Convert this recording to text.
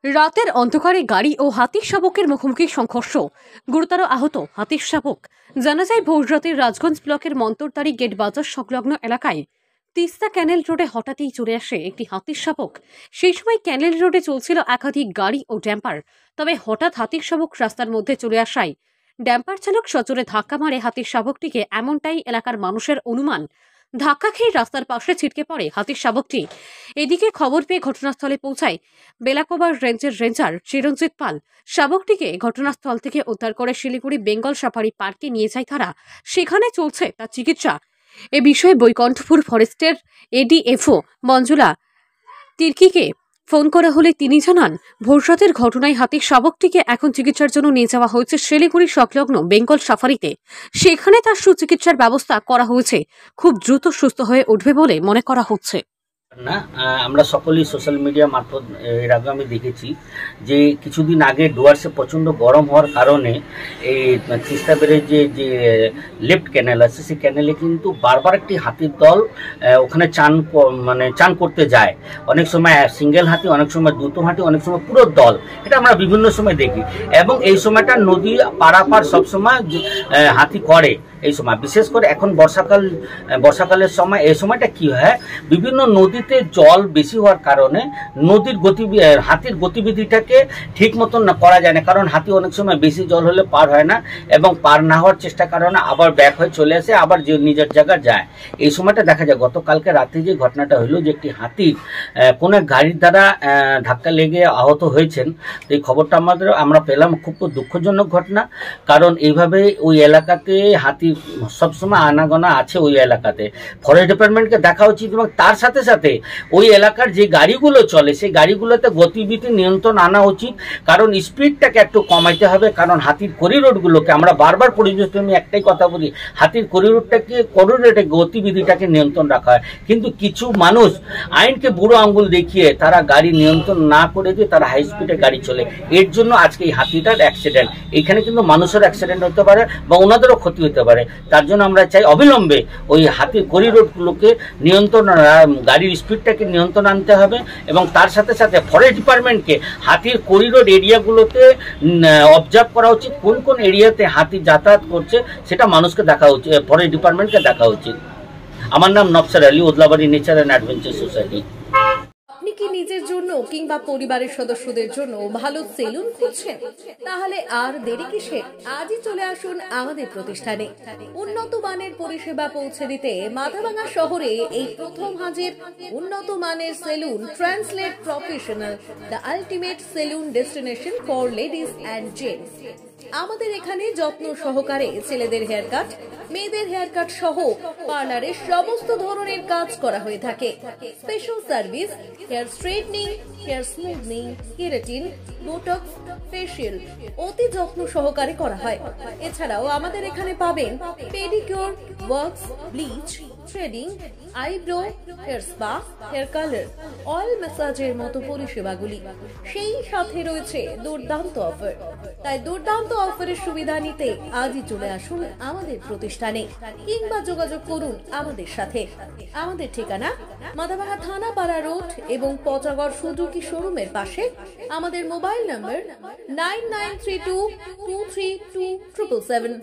রাতের অন্ধকারে গাড়ি ও হাতির শাবকের মুখোমুখি সংঘর্ষ, গুরুতর আহত হাতির শাবক। জানা যায়, ভোর রাতে রাজগঞ্জ ব্লকের মন্তরতারি গেট বাজার সংলগ্ন এলাকায় তিস্তা ক্যানেল রোডে হঠাৎই চলে আসে একটি হাতির শাবক। সেই সময় ক্যানেল রোডে চলছিল একাধিক গাড়ি ও ড্যাম্পার। তবে হঠাৎ হাতির শাবক রাস্তার মধ্যে চলে আসায় ড্যাম্পার চালক সজোরে ধাক্কা মারে হাতির শাবকটিকে। এমনটাই এলাকার মানুষের অনুমান। ধাক্কা খেয়ে রাস্তার পাশে ছিটকে পড়ে হাতির শাবকটি। এদিকে খবর পেয়ে ঘটনাস্থলে পৌঁছায় বেলাকোবার রেঞ্জের রেঞ্জার চিরঞ্জিত পাল। শাবকটিকে ঘটনাস্থল থেকে উদ্ধার করে শিলিগুড়ি বেঙ্গল সাফারি পার্কে নিয়ে যায় তারা। সেখানে চলছে তার চিকিৎসা। এ বিষয়ে বৈকণ্ঠপুর ফরেস্টের এডিএফও মঞ্জুলা তির্কিকে ফোন করা হলে তিনি জানান, ভোররাতের ঘটনায় হাতির শাবকটিকে এখন চিকিৎসার জন্য নিয়ে যাওয়া হয়েছে শিলিগুড়ি সংলগ্ন বেঙ্গল সাফারিতে। সেখানে তার সুচিকিৎসার ব্যবস্থা করা হয়েছে। খুব দ্রুত সুস্থ হয়ে উঠবে বলে মনে করা হচ্ছে। না, আমরা সকলেই সোশ্যাল মিডিয়া মারফত এর আগে আমি দেখেছি যে কিছুদিন আগে ডুয়ার্সে প্রচণ্ড গরম হওয়ার কারণে এই তিস্তা ব্যারেজে যে লেফট ক্যানেল আছে সেই ক্যানেলে কিন্তু বারবার একটি হাতির দল ওখানে চান করতে যায়। অনেক সময় সিঙ্গেল হাতি, অনেক সময় দুটো হাতি, অনেক সময় পুরো দল। এটা আমরা বিভিন্ন সময় দেখি এবং এই সময়টা নদী পারাপার সবসময় হাতি করে। এই সময় বিশেষ করে এখন বর্ষাকালের সময় এই সময়টা কি হয়, বিভিন্ন নদীতে জল বেশি হওয়ার কারণে নদীর হাতির গতিবিধিটাকে ঠিক মতন করা যায় না। কারণ হাতি অনেক সময় বেশি জল হলে পার হয় না এবং পার না হওয়ার চেষ্টার কারণে আবার ব্যাক হয়ে চলে আসে, আবার যে নিজের জায়গায় যায়। এই সময়টা দেখা যায় গতকালকে রাতে যে ঘটনাটা হলো যে একটি হাতির কোনো গাড়ির দ্বারা ধাক্কা লেগে আহত হয়েছেন। তো এই খবরটা আমরা পেলাম। খুব দুঃখজনক ঘটনা, কারণ এইভাবে ওই এলাকাতে হাতি সবসময় আনাগোনা আছে। ওই এলাকাতে ফরেস্ট ডিপার্টমেন্টকে দেখা উচিত এবং তার সাথে সাথে ওই এলাকার যে গাড়িগুলো চলে সেই গাড়িগুলোতে গতিবিধি নিয়ন্ত্রণ আনা উচিত। কারণ স্পিডটাকে একটু কমাইতে হবে। কারণ হাতির করিডোরগুলোকে আমরা বারবার পরিবেশপ্রেমী একটাই কথা বলি, হাতির করিডোরে গতিবিধিটাকে নিয়ন্ত্রণ রাখা হয়। কিন্তু কিছু মানুষ আইনকে বুড়ো আঙ্গুল দেখিয়ে তারা গাড়ি নিয়ন্ত্রণ না করে দিয়ে তারা হাই স্পিডে গাড়ি চলে। এর জন্য আজকে এই হাতিটার অ্যাক্সিডেন্ট। এখানে কিন্তু মানুষের অ্যাক্সিডেন্ট হতে পারে বা ওনাদেরও ক্ষতি হতে পারে। তার জন্য আমরা চাই অবিলম্বে ওই হাতির করিডোরগুলোকে নিয়ন্ত্রণ, গাড়ির স্পিডটাকে নিয়ন্ত্রণ আনতে হবে এবং তার সাথে সাথে ফরেস্ট ডিপার্টমেন্টকে হাতির করিডোর এরিয়াগুলোতে অবজার্ভ করা উচিত। কোন কোন এরিয়াতে হাতি যাতায়াত করছে সেটা মানুষকে দেখা উচিত, ফরেস্ট ডিপার্টমেন্টকে দেখা উচিত। আমার নাম Nafsar Ali, Odlabari nature and adventure society. আপনি কি নিজের জন্য কিংবা পরিবারের সদস্যদের জন্য ভালো সেলুন খুঁজছেন? তাহলে আর দেরি কিসের? আজই চলে আসুন আমাদের প্রতিষ্ঠানে। উন্নত মানের পরিষেবা পৌঁছে দিতে মাথাভাঙা শহরে এই প্রথম হাজির উন্নত মানের salon translate professional, the ultimate salon destination for ladies and gents. আমাদের এখানে যত্ন সহকারে ছেলেদের হেয়ার কাট, মেয়েদের হেয়ার কাট সহ পার্লারের সমস্ত ধরনের কাজ করা হয়ে থাকে। Special service, hair straightening, hair smoothing, keratin, botox, facial অতি যত্ন সহকারে করা হয়। এছাড়াও আমাদের এখানে পাবেন pedicure, wax, bleach, threading, eyebrow, hair spa, hair colour, oil ম্যাসাজের মতো পরিষেবাগুলি। সেই সাথে রয়েছে দুর্দান্ত অফার। তাই দুর্দান্ত অফারের সুবিধা নিতে আজই চলে আসুন আমাদের প্রতিষ্ঠানে কিংবা যোগাযোগ করুন আমাদের সাথে। আমাদের ঠিকানা মাথাভাঙা থানাপাড়া রোড এবং পচাগড় সুজুকি শোরুমের পাশে। আমাদের মোবাইল নম্বর 9932232777।